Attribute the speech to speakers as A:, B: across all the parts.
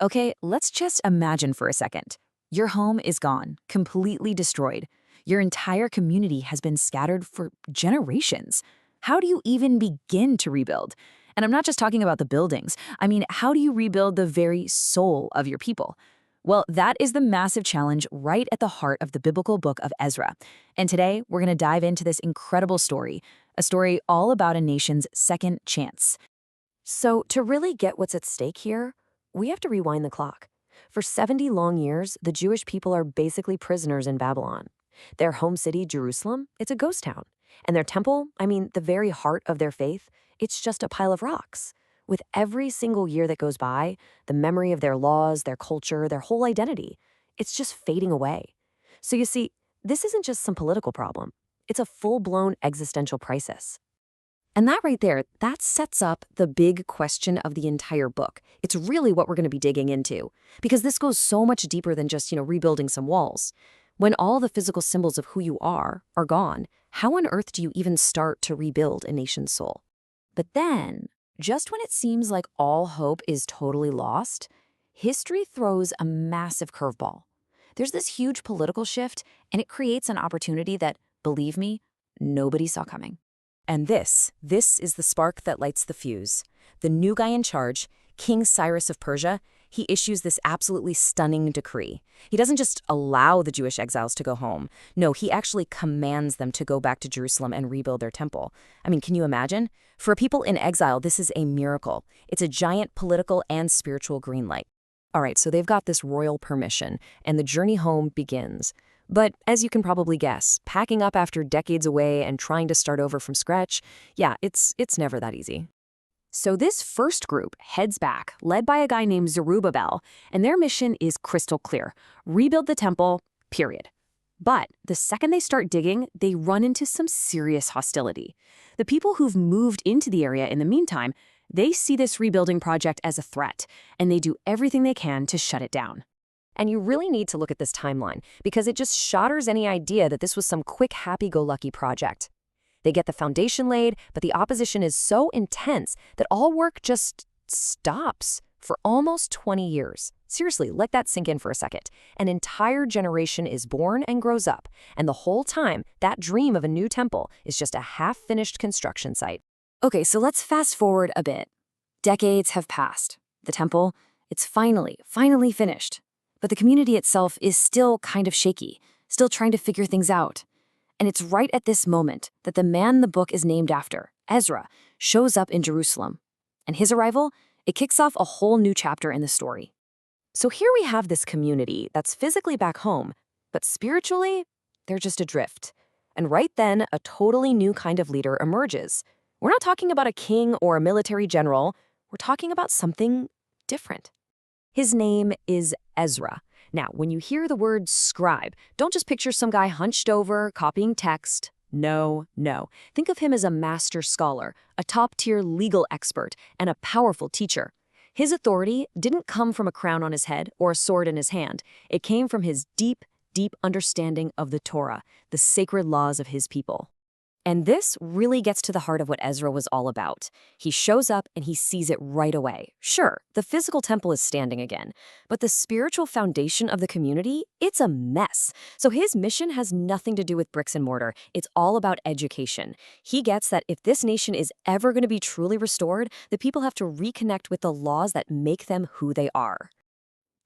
A: Okay, let's just imagine for a second. Your home is gone, completely destroyed. Your entire community has been scattered for generations. How do you even begin to rebuild? And I'm not just talking about the buildings. I mean, how do you rebuild the very soul of your people? Well, that is the massive challenge right at the heart of the biblical book of Ezra. And today, we're going to dive into this incredible story, a story all about a nation's second chance.
B: So, to really get what's at stake here, we have to rewind the clock. For 70 long years, the Jewish people are basically prisoners in Babylon. Their home city, Jerusalem, it's a ghost town. And their temple, I mean, the very heart of their faith, it's just a pile of rocks. With every single year that goes by, the memory of their laws, their culture, their whole identity, it's just fading away. So you see, this isn't just some political problem. It's a full-blown existential crisis. And that right there, that sets up the big question of the entire book. It's really what we're going to be digging into, because this goes so much deeper than just, rebuilding some walls. When all the physical symbols of who you are gone, how on earth do you even start to rebuild a nation's soul? But then, just when it seems like all hope is totally lost, history throws a massive curveball. There's this huge political shift, and it creates an opportunity that, believe me, nobody saw coming.
A: And this is the spark that lights the fuse. The new guy in charge, King Cyrus of Persia, he issues this absolutely stunning decree. He doesn't just allow the Jewish exiles to go home. No, he actually commands them to go back to Jerusalem and rebuild their temple. I mean, can you imagine? For people in exile, this is a miracle. It's a giant political and spiritual green light. All right, so they've got this royal permission, and the journey home begins. But as you can probably guess, packing up after decades away and trying to start over from scratch, yeah, it's never that easy. So this first group heads back, led by a guy named Zerubbabel, and their mission is crystal clear: rebuild the temple, period. But the second they start digging, they run into some serious hostility. The people who've moved into the area in the meantime, they see this rebuilding project as a threat, and they do everything they can to shut it down.
B: And you really need to look at this timeline, because it just shatters any idea that this was some quick happy-go-lucky project. They get the foundation laid, but the opposition is so intense that all work just stops for almost 20 years. Seriously, let that sink in for a second. An entire generation is born and grows up, and the whole time, that dream of a new temple is just a half-finished construction site.
A: Okay, so let's fast forward a bit. Decades have passed. The temple, it's finally finished. But the community itself is still kind of shaky, still trying to figure things out. And it's right at this moment that the man the book is named after, Ezra, shows up in Jerusalem. And his arrival, it kicks off a whole new chapter in the story. So here we have this community that's physically back home, but spiritually, they're just adrift. And right then, a totally new kind of leader emerges. We're not talking about a king or a military general. We're talking about something different. His name is Ezra. Now, when you hear the word scribe, don't just picture some guy hunched over, copying text. No. Think of him as a master scholar, a top-tier legal expert, and a powerful teacher. His authority didn't come from a crown on his head or a sword in his hand. It came from his deep understanding of the Torah, the sacred laws of his people. And this really gets to the heart of what Ezra was all about. He shows up and he sees it right away. Sure, the physical temple is standing again, but the spiritual foundation of the community, it's a mess. So his mission has nothing to do with bricks and mortar. It's all about education. He gets that if this nation is ever going to be truly restored, the people have to reconnect with the laws that make them who they are.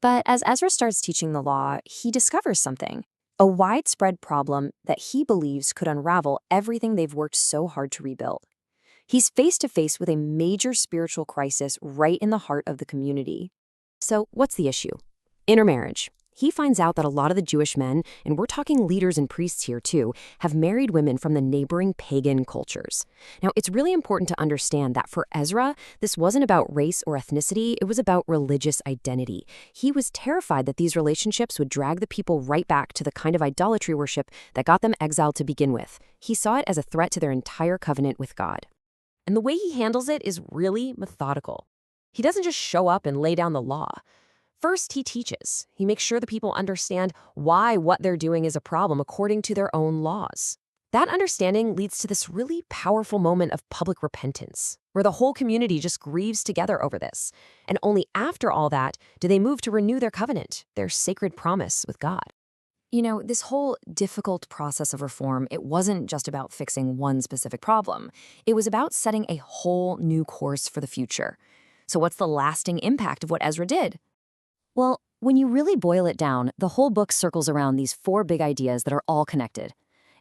A: But as Ezra starts teaching the law, he discovers something. A widespread problem that he believes could unravel everything they've worked so hard to rebuild. He's face to face with a major spiritual crisis right in the heart of the community. So what's the issue? Intermarriage. He finds out that a lot of the Jewish men, and we're talking leaders and priests here too, have married women from the neighboring pagan cultures. Now, it's really important to understand that for Ezra, this wasn't about race or ethnicity, it was about religious identity. He was terrified that these relationships would drag the people right back to the kind of idolatry worship that got them exiled to begin with. He saw it as a threat to their entire covenant with God. And the way he handles it is really methodical. He doesn't just show up and lay down the law. First, he teaches. He makes sure the people understand why what they're doing is a problem according to their own laws.
B: That understanding leads to this really powerful moment of public repentance, where the whole community just grieves together over this. And only after all that do they move to renew their covenant, their sacred promise with God.
A: This whole difficult process of reform, it wasn't just about fixing one specific problem. It was about setting a whole new course for the future. So what's the lasting impact of what Ezra did? Well, when you really boil it down, the whole book circles around these four big ideas that are all connected.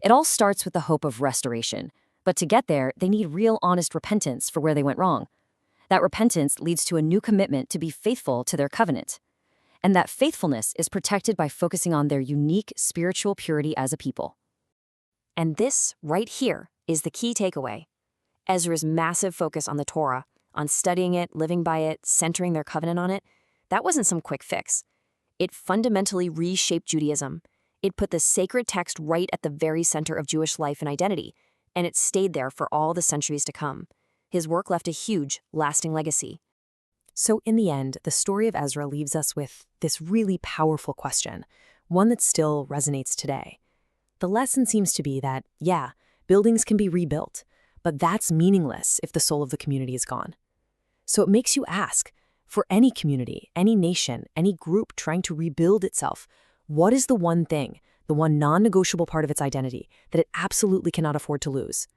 A: It all starts with the hope of restoration. But to get there, they need real honest repentance for where they went wrong. That repentance leads to a new commitment to be faithful to their covenant. And that faithfulness is protected by focusing on their unique spiritual purity as a people. And this, right here, is the key takeaway. Ezra's massive focus on the Torah, on studying it, living by it, centering their covenant on it, that wasn't some quick fix. It fundamentally reshaped Judaism. It put the sacred text right at the very center of Jewish life and identity, and it stayed there for all the centuries to come. His work left a huge, lasting legacy.
B: So in the end, the story of Ezra leaves us with this really powerful question, one that still resonates today. The lesson seems to be that, yeah, buildings can be rebuilt, but that's meaningless if the soul of the community is gone. So it makes you ask, for any community, any nation, any group trying to rebuild itself, what is the one thing, the one non-negotiable part of its identity that it absolutely cannot afford to lose?